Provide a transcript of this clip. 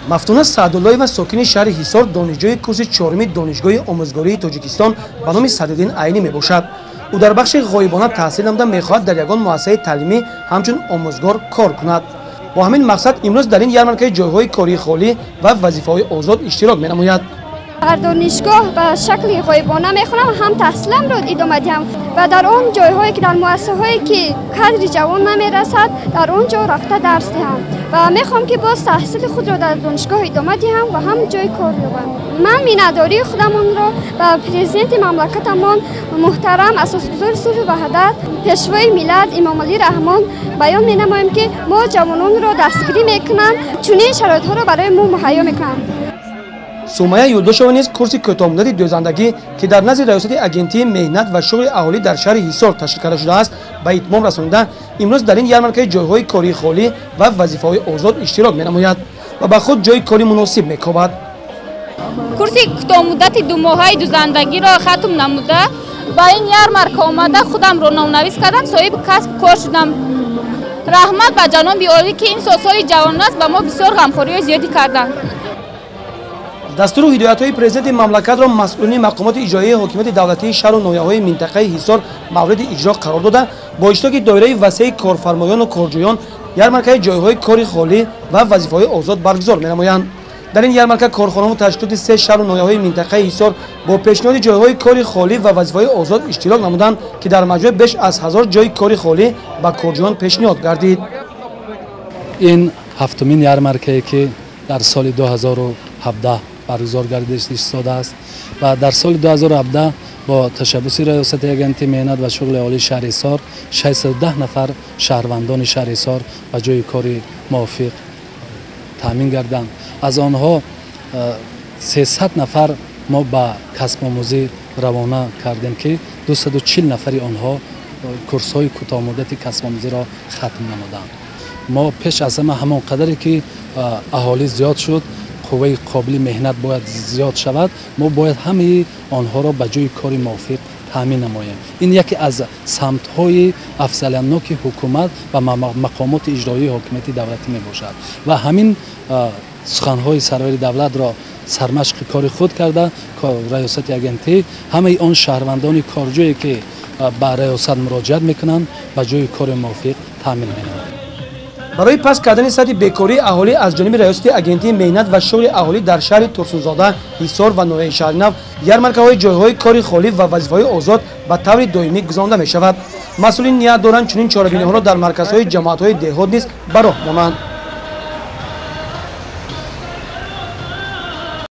мафтуна саадуллоева сокини шаҳри ҳисор донишҷӯи курси чорми донишгоҳи омӯзгории тоҷикистон ба номи Садиддин Айнӣ мебошад. ӯ дар бахши ғоибона таҳсил намуда мехоҳад дар ягон муассисаи таълимӣ ҳамчун омӯзгор кор кунад. бо ҳамин мақсад имрӯз дар ин ярмаркаи ҷойҳои кории холӣ ва вазифаҳои озод иштирок менамояд. дар донишгоҳ ба шакли ғоибона мехонам, ҳам таҳсиламро идома диҳам ва дар он ҷойҳое ки дар муассисаҳое ки кадри ҷавон намерасад, дар он ҷо рафта дарс диҳам ва мехоҳам ки боз таҳсили худро дар донишгоҳ идома диҳам ва ҳам ҷой кор ёбам. ман миннатдории худамонро ба президенти мамлакатамон муҳтарам асосгузори сулҳу ваҳдат пешвои миллат Имомалӣ Раҳмон баён менамоем ки мо ҷавононро дастгирӣ мекунанд, чунин шароитҳоро барои мо муҳайё мекунанд. Сумая Юлдошова низ курси кӯтоҳмуддати дӯзандагӣ ки дар назди раёсати агентии меҳнат ва шуғли аҳолӣ дар шаҳри Ҳисор ташкил карда шудааст ба итмом расонида, имрӯз дар ин ярмаркаи ҷойҳои кории холӣ ва вазифаҳои озод иштирок менамояд ва ба худ ҷойи кори муносиб мекобад. курси кӯтоҳмуддати думоҳаи дӯзандагиро хатм намуда ба ин ярмарка омада худамро номнавис кардам, соҳиби касб кор шудам. раҳмат ба ҷаноби олӣ ки ин созҳои ҷавонон аст ба мо бисёр ғамхориҳои зиёдӣ карданд. дастуру ҳидоятҳои президенти мамлакатро масъулини мақомоти иҷроии ҳокимияти давлатии шаҳру ноҳияҳои минтақаи Ҳисор мавриди иҷро қарор дода, бо иштироки доираи васеъи корфармоёну корҷӯён ярмаркаи ҷойҳои кори холӣ ва вазифаҳои озод баргузор менамоянд. дар ин ярмарка корхонаҳо ташкилоти се шаҳру ноҳияҳои минтақаи Ҳисор бо пешниҳоди ҷойҳои кори холӣ ва вазифаҳои озод иштирок намуданд, ки дар маҷмӯъ беш аз 1000 ҷойи кори холӣ ба корҷӯён пешниҳод гардид. ин ҳафтумин ярмаркае ки дар соли 2017 баргузор гардиш истодааст ва дар соли 2017 бо ташаббуси раёсати агентии меҳнат ва шуғли олии шаҳри Ҳисор 610 нафар шаҳрвандони шаҳри Ҳисор ба ҷойи кори мувофиқ таъмин гарданд. аз онҳо 300 нафар мо ба касбомӯзӣ равона кардем ки 240 нафари онҳо курсҳои кӯтоҳмуддати касбомӯзиро хатм намуданд. мо пеш аз ҳама ҳамон қадаре ки аҳолӣ зиёд шуд, қувваи қобили меҳнат бояд зиёд шавад, мо бояд ҳамаи онҳоро ба ҷойи кори мувофиқ таъмин намоем. ин яке аз самтҳои афзалияноки ҳукумат ва мақомоти иҷроии ҳокимияти давлатӣ мебошад ва ҳамин суханҳои сарвари давлатро сармашқи кори худ карда раёсати агентӣ ҳамаи он шаҳрвандони корҷӯе ки ба раёсат муроҷиат мекунанд ба ҷойи кори мувофиқ таъмин менамоянд. барои паст кардани сатҳи бекории аҳолӣ аз ҷониби раёсати агентии меҳнат ва шуғли аҳолӣ дар шаҳри Турсунзода, Ҳисор ва ноҳияи Шаҳринав ярмаркаҳои ҷойҳои кори холӣ ва вазифаҳои озод ба таври доимӣ гузаронида мешавад. масъулин ният доранд чунин чорабиниҳоро дар марказҳои ҷамоатҳои деҳот низ ба роҳ монанд.